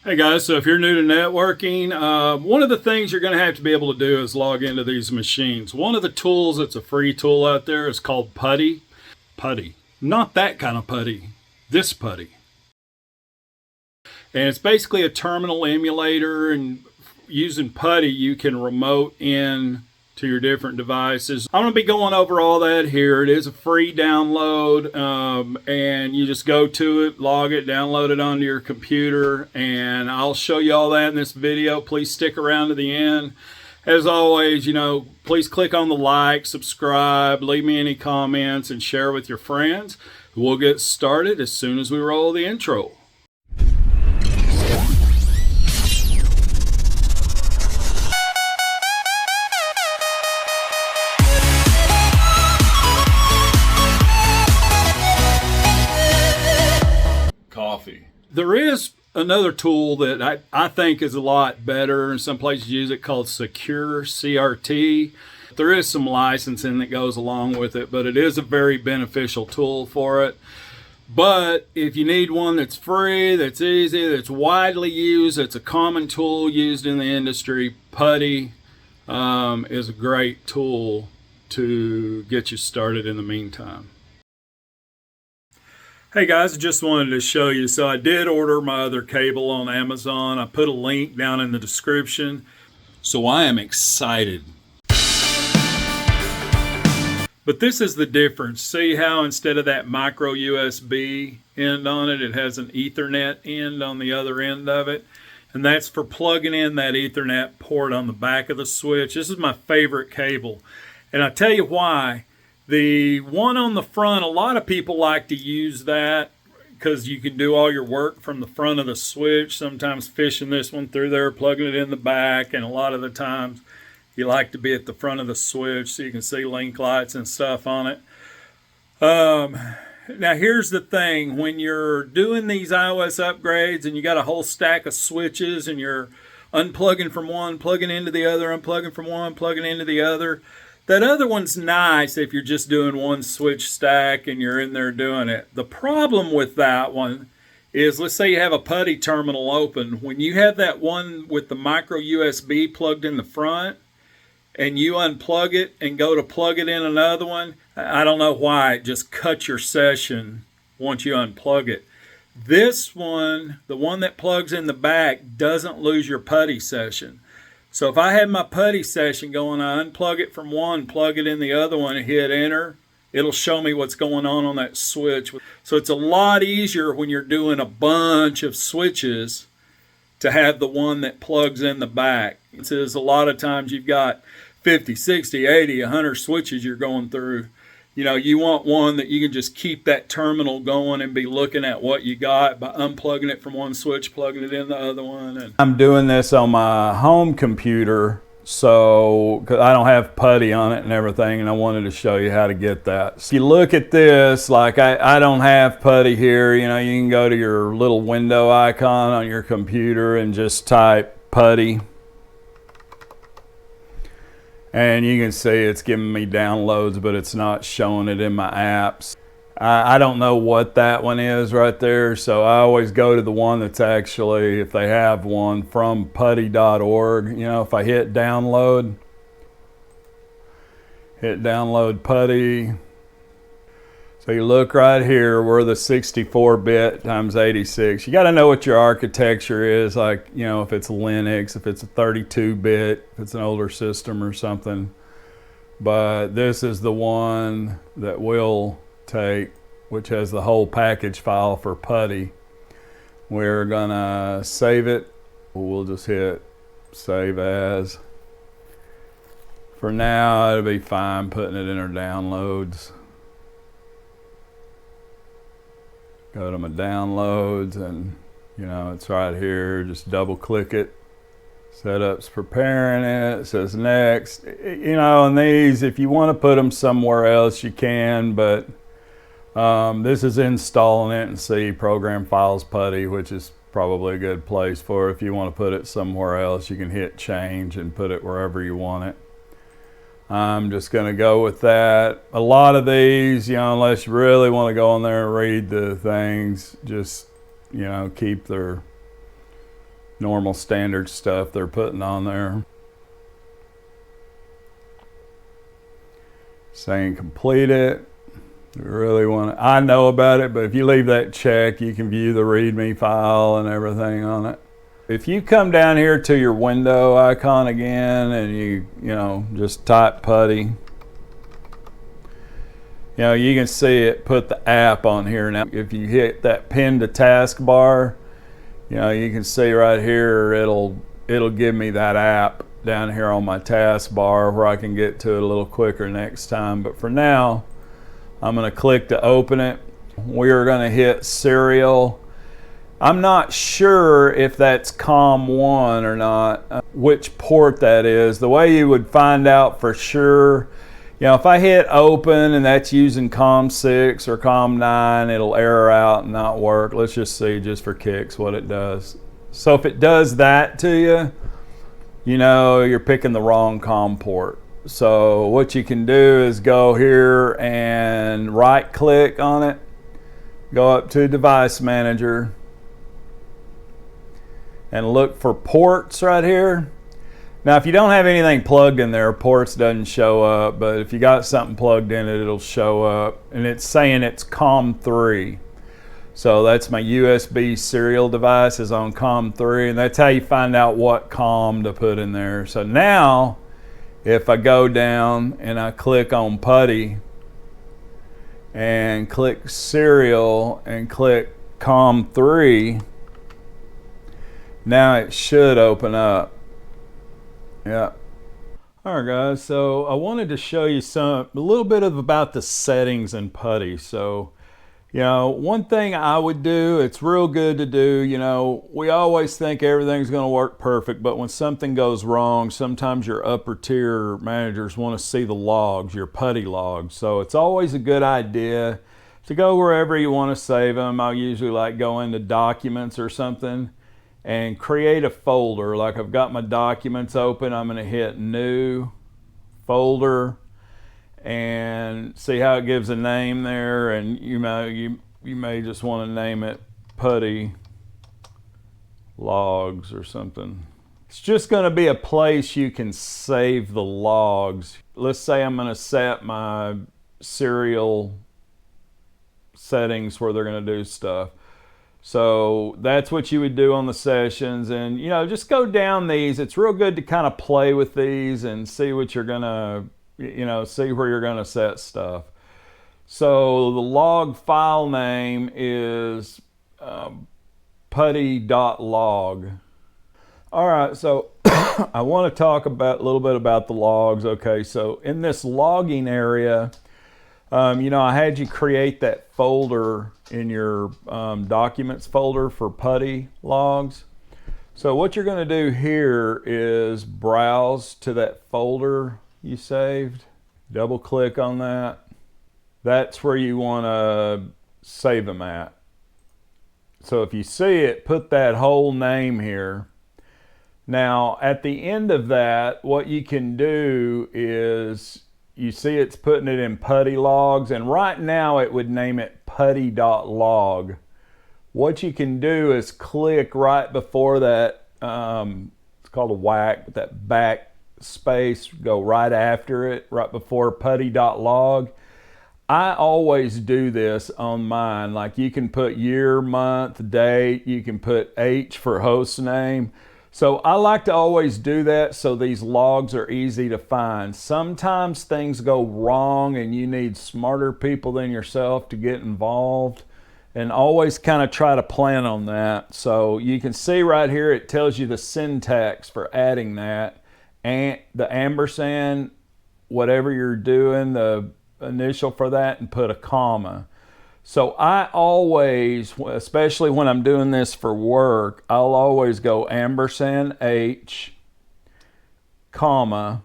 Hey guys, so if you're new to networking, one of the things you're going to have to be able to do is log into these machines. One of the tools that's a free tool out there is called PuTTY. PuTTY. Not that kind of putty. This PuTTY. And it's basically a terminal emulator, and using PuTTY you can remote in to your different devices. I'm going to be going over all that here. It is a free download, and you just go to it, log it, download it onto your computer, and I'll show you all that in this video. Please stick around to the end. As always, please click on the like, subscribe, leave me any comments, and share with your friends. We'll get started as soon as we roll the intro. Coffee. There is another tool that I think is a lot better, and some places use it, called Secure CRT. There is some licensing that goes along with it, but it is a very beneficial tool for it. But if you need one that's free, that's easy, that's widely used, it's a common tool used in the industry, PuTTY is a great tool to get you started in the meantime. Hey guys, I just wanted to show you. So I did order my other cable on Amazon. I put a link down in the description. So I am excited. But this is the difference. See how instead of that micro USB end on it, it has an Ethernet end on the other end of it. And that's for plugging in that Ethernet port on the back of the switch. This is my favorite cable. And I'll tell you why. The one on the front, a lot of people like to use that because you can do all your work from the front of the switch, sometimes fishing this one through there, plugging it in the back, and a lot of the times you like to be at the front of the switch so you can see link lights and stuff on it. Now here's the thing, when you're doing these iOS upgrades and you got a whole stack of switches and you're unplugging from one, plugging into the other, unplugging from one, plugging into the other, that other one's nice if you're just doing one switch stack and you're in there doing it. The problem with that one is, let's say you have a PuTTY terminal open. When you have that one with the micro USB plugged in the front and you unplug it and go to plug it in another one, I don't know why, it just cuts your session once you unplug it. This one, the one that plugs in the back, doesn't lose your PuTTY session. So if I had my PuTTY session going, I unplug it from one, plug it in the other one, and hit enter, it'll show me what's going on that switch. So it's a lot easier when you're doing a bunch of switches to have the one that plugs in the back. It says a lot of times you've got 50, 60, 80, 100 switches you're going through. You want one that you can just keep that terminal going and be looking at what you got by unplugging it from one switch, plugging it in the other one. And I'm doing this on my home computer, so cause I don't have PuTTY on it and everything, and I wanted to show you how to get that. So you look at this, like I don't have PuTTY here. You can go to your little window icon on your computer and just type PuTTY. And you can see it's giving me downloads, but it's not showing it in my apps. I don't know what that one is right there, so I always go to the one that's actually, if they have one, from putty.org. If I hit download PuTTY. So you look right here, we're the 64-bit times 86. You got to know what your architecture is, like, if it's Linux, if it's a 32-bit, if it's an older system or something. But this is the one that we'll take, which has the whole package file for PuTTY. We're gonna save it. We'll just hit save as. For now, it'll be fine putting it in our downloads. Go to my downloads, and it's right here. Just double click it. Setup's preparing it. It says next. And these, if you want to put them somewhere else, you can, but this is installing it, and see program files PuTTY, which is probably a good place for it. If you want to put it somewhere else, you can hit change and put it wherever you want it. I'm just going to go with that. A lot of these, unless you really want to go in there and read the things, just, keep their normal standard stuff they're putting on there. Saying complete it. You really want to, I know about it, but if you leave that check, you can view the README file and everything on it. If you come down here to your window icon again and you just type PuTTY, you can see it put the app on here. Now, if you hit that pin to taskbar, you can see right here, it'll give me that app down here on my taskbar where I can get to it a little quicker next time. But for now, I'm going to click to open it. We're going to hit serial. I'm not sure if that's COM1 or not, which port that is. The way you would find out for sure, if I hit open and that's using COM6 or COM9, it'll error out and not work. Let's just see, just for kicks, what it does. So if it does that to you, you're picking the wrong COM port. So what you can do is go here and right click on it, go up to Device Manager, and look for ports right here. Now if you don't have anything plugged in there, ports doesn't show up, but if you got something plugged in it, it'll show up. And it's saying it's COM3. So that's my USB serial device is on COM3, and that's how you find out what COM to put in there. So now, if I go down and I click on PuTTY and click serial and click COM3, now it should open up. Yeah. All right, guys. So I wanted to show you a little bit about the settings in PuTTY. So, one thing I would do, it's real good to do, we always think everything's going to work perfect, but when something goes wrong, sometimes your upper tier managers want to see the logs, your PuTTY logs. So it's always a good idea to go wherever you want to save them. I'll usually go into documents or something and create a folder. Like I've got my documents open, I'm going to hit new folder and see how it gives a name there, and you may just want to name it PuTTY logs or something. It's just going to be a place you can save the logs. Let's say I'm going to set my serial settings where they're going to do stuff. So that's what you would do on the sessions, and just go down these. It's real good to kind of play with these and see what you're going to see where you're going to set stuff. So the log file name is PuTTY.log. All right, so I want to talk a little bit about the logs. Okay, so in this logging area, I had you create that folder in your documents folder for PuTTY logs. So what you're going to do here is browse to that folder you saved. Double click on that. That's where you want to save them at. So if you see it, put that whole name here. Now at the end of that, what you can do is, you see it's putting it in PuTTY logs, and right now it would name it PuTTY.log. What you can do is click right before that, it's called a whack, but that back space, go right after it, right before PuTTY.log. I always do this on mine. Like you can put year, month, date, you can put H for host name. So I like to always do that so these logs are easy to find. Sometimes things go wrong and you need smarter people than yourself to get involved, and always kind of try to plan on that. So you can see right here, it tells you the syntax for adding that, and the ampersand, whatever you're doing, the initial for that, and put a comma. So I always, especially when I'm doing this for work, I'll always go ampersand H, comma.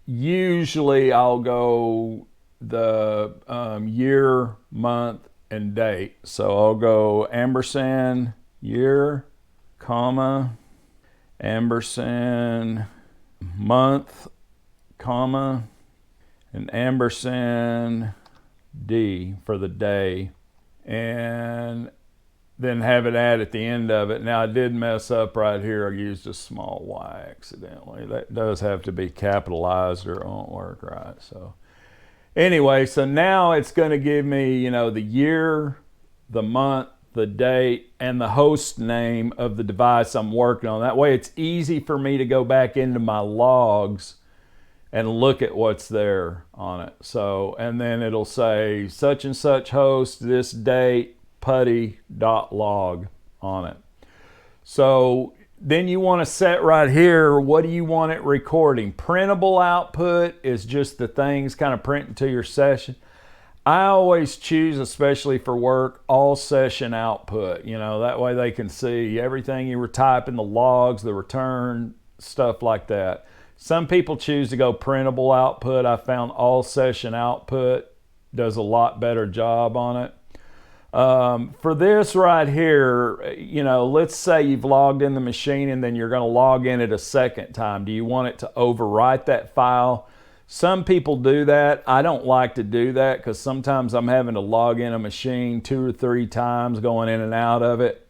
Usually I'll go the year, month, and date. So I'll go ampersand year, comma, ampersand month, comma, and ampersand D for the day. And than have it at the end of it. Now I did mess up right here. I used a small Y accidentally. That does have to be capitalized or it won't work right. So anyway, so now it's going to give me, you know, the year, the month, the date, and the host name of the device I'm working on. That way it's easy for me to go back into my logs and look at what's there on it. So, and then it'll say such and such host, this date, PuTTY.log on it. So then you want to set right here, what do you want it recording? Printable output is just the things kind of printing to your session. I always choose, especially for work, all session output. You know, that way they can see everything you were typing, the logs, the return, stuff like that. Some people choose to go printable output. I found all session output does a lot better job on it. For this right here, you know, let's say you've logged in the machine and then you're going to log in it a second time. Do you want it to overwrite that file? Some people do that. I don't like to do that because sometimes I'm having to log in a machine 2 or 3 times going in and out of it.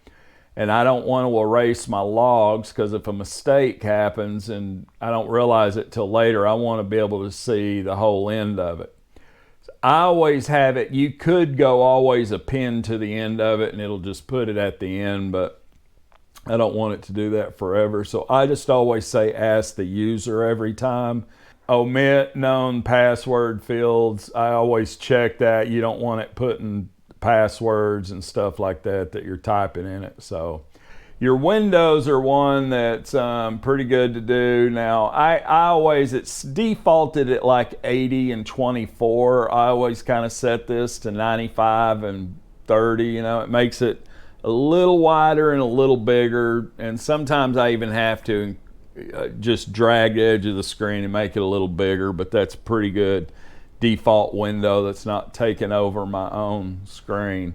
And I don't want to erase my logs because if a mistake happens and I don't realize it till later, I want to be able to see the whole end of it. So I always have it. You could go always append to the end of it and it'll just put it at the end, but I don't want it to do that forever. So I just always say ask the user every time. Omit known password fields. I always check that. You don't want it putting passwords and stuff like that that you're typing in it. So your windows are one that's pretty good to do. Now I always, it's defaulted at like 80 and 24. I always kind of set this to 95 and 30. You know, it makes it a little wider and a little bigger, and sometimes I even have to just drag the edge of the screen and make it a little bigger, but that's pretty good default window that's not taking over my own screen.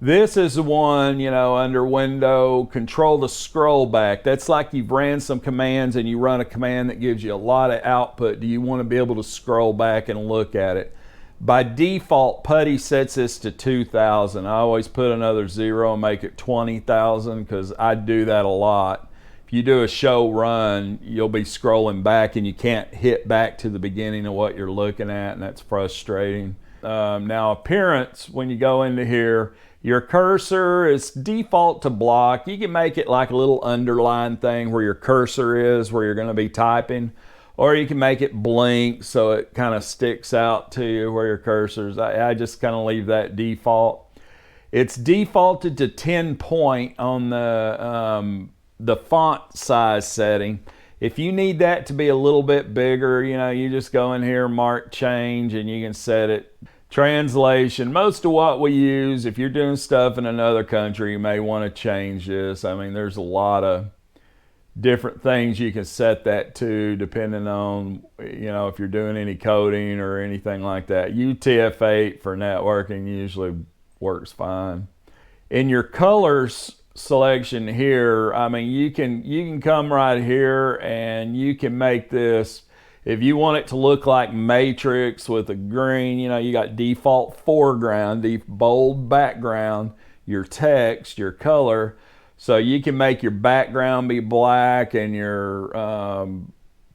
This is the one, you know, under window, control the scroll back. That's like you've ran some commands and you run a command that gives you a lot of output. Do you want to be able to scroll back and look at it? By default, PuTTY sets this to 2,000. I always put another 0 and make it 20,000 because I do that a lot. If you do a show run, you'll be scrolling back and you can't hit back to the beginning of what you're looking at, and that's frustrating. Now appearance, when you go into here, your cursor is default to block. You can make it like a little underline thing where your cursor is, where you're going to be typing, or you can make it blink so it kind of sticks out to you where your cursor is. I just kind of leave that default. It's defaulted to 10 point on the font size setting. If you need that to be a little bit bigger, you know, you just go in here, mark change, and you can set it. Translation, most of what we use, if you're doing stuff in another country, you may want to change this. I mean, there's a lot of different things you can set that to depending on, you know, if you're doing any coding or anything like that. UTF-8 for networking usually works fine. In your colors selection here, I mean, you can come right here and you can make this, if you want it to look like matrix with a green, you know, you got default foreground, bold background, your text, your color. So you can make your background be black and your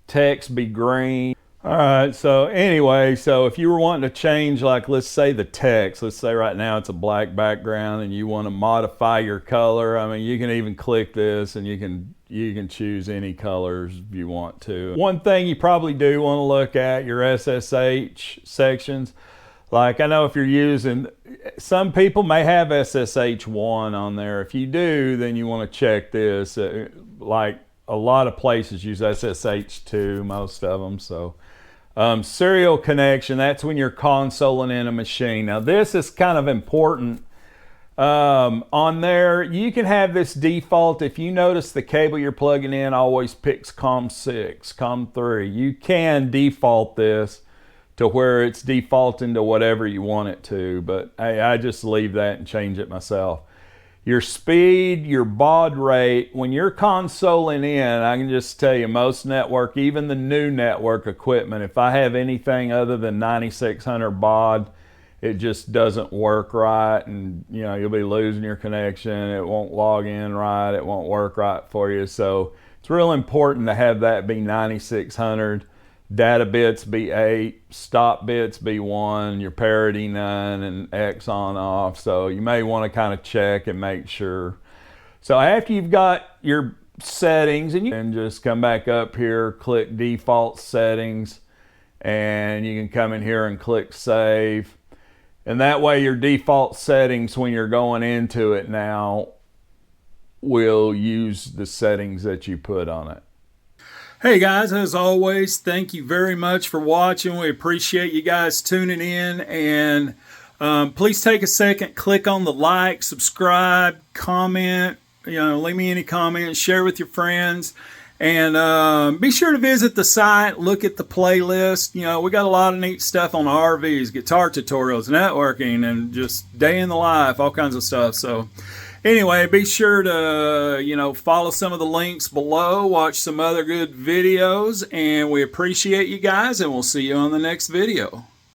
text be green. All right, so anyway, so if you were wanting to change, like, let's say the text, let's say right now it's a black background and you want to modify your color, I mean, you can even click this and you can choose any colors if you want to. One thing you probably do want to look at, your SSH sections. Like, I know if you're using, some people may have SSH1 on there. If you do, then you want to check this. Like, a lot of places use SSH2, most of them, so. Serial connection, that's when you're consoling in a machine. Now this is kind of important. On there, you can have this default. If you notice the cable you're plugging in always picks COM6, COM3. You can default this to where it's defaulting to whatever you want it to, but I just leave that and change it myself. Your speed, your baud rate, when you're consoling in, I can just tell you most network, even the new network equipment, if I have anything other than 9600 baud, it just doesn't work right, and you know, you'll be losing your connection. It won't log in right, it won't work right for you. So it's real important to have that be 9600, data bits be 8, stop bits be 1, your parity none, and X on off. So you may want to kind of check and make sure. So after you've got your settings, and you can just come back up here, click default settings, and you can come in here and click save. And that way your default settings when you're going into it now will use the settings that you put on it. Hey guys, as always, thank you very much for watching. We appreciate you guys tuning in, and please take a second, click on the like, subscribe, comment, leave me any comments, share with your friends, and be sure to visit the site, look at the playlist. We got a lot of neat stuff on RVs, guitar tutorials, networking, and just day in the life, all kinds of stuff. So anyway, be sure to, follow some of the links below, watch some other good videos, and we appreciate you guys, and we'll see you on the next video.